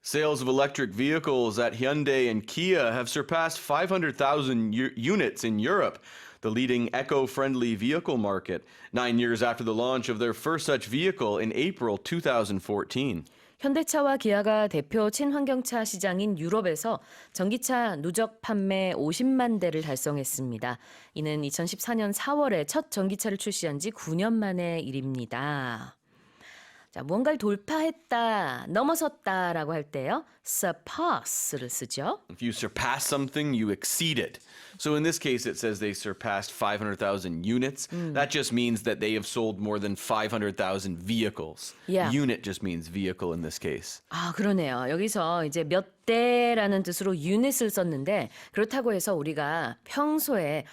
Sales of electric vehicles at Hyundai and Kia have surpassed 500,000 units in Europe, the leading eco-friendly vehicle market, 9 years after the launch of their first such vehicle in April 2014. 현대차와 기아가 대표 친환경차 시장인 유럽에서 전기차 누적 판매 50만 대를 달성했습니다. 이는 2014년 4월에 첫 전기차를 출시한 지 9년 만의 일입니다. 자, 무언가를 돌파했다, 넘어섰다라고 할 때요. surpass를 쓰죠. If you surpass something, you exceed it. So in this case, it says they surpassed 500,000 units. That just means that they have sold more than 500,000 vehicles. Yeah. Unit just means vehicle in this case. 아, 그러네요. 여기서 이제 몇 대라는 뜻으로 unit을 썼는데 그렇다고 해서 우리가 평소에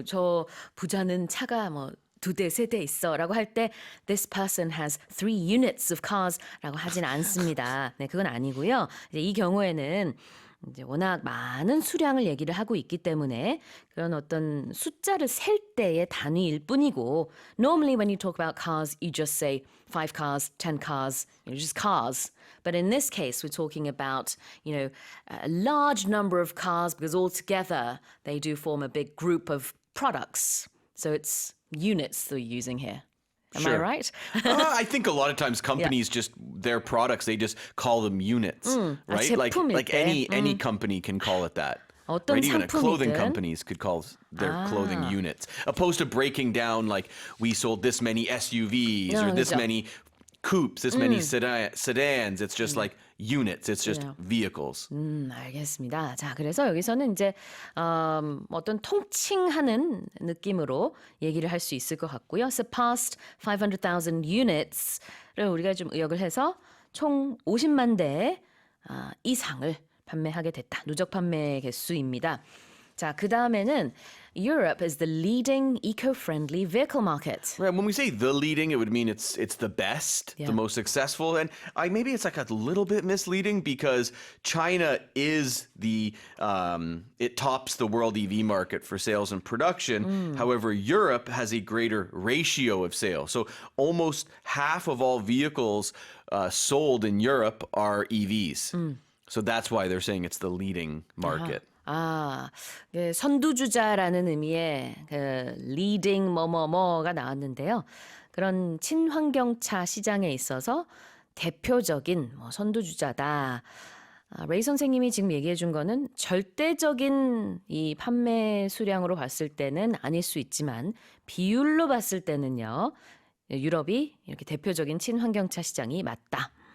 저 부자는 차가 뭐 2대, 3대 있어 라고 할 때 this person has 3 units of cars 라고 하진 않습니다. 네, 그건 아니고요. 이제 이 경우에는 이제 워낙 많은 수량을 얘기를 하고 있기 때문에 그런 어떤 숫자를 셀 때의 단위일 뿐이고 normally when you talk about cars you just say 5 cars, 10 cars, just cars. But in this case we're talking about, a large number of cars because altogether they do form a big group of products. So it's units they're using here. Am I right? I think a lot of times companies just their products they just call them units, right? Like any company can call it that. 어떤 Right? Even clothing 상품이든. companies could call their clothing units, opposed to breaking down like we sold this many SUVs or this 그죠. many coupes, this many sedans. It's just like units. It's just vehicles. 알겠습니다. 자, 그래서 여기서는 이제 어떤 통칭하는 느낌으로 얘기를 할 수 있을 것 같고요. surpassed 500,000 units를 우리가 좀 의역을 해서 총 50만 대 이상을 판매하게 됐다. 누적 판매 개수입니다. 자, 그 다음에는 Europe is the leading eco-friendly vehicle market. Right. When we say the leading, it would mean it's the best, the most successful, and maybe it's like a little bit misleading because China is it tops the world EV market for sales and production. However, Europe has a greater ratio of sales. So almost half of all vehicles sold in Europe are EVs. So that's why they're saying it's the leading market. 선두주자라는 의미의 그 leading 뭐뭐뭐가 나왔는데요. 그런 친환경차 시장에 있어서 대표적인 선두주자다. 레이 선생님이 지금 얘기해 준 거는 절대적인 이 판매 수량으로 봤을 때는 아닐 수 있지만 비율로 봤을 때는요. 유럽이 이렇게 대표적인 친환경차 시장이 맞다.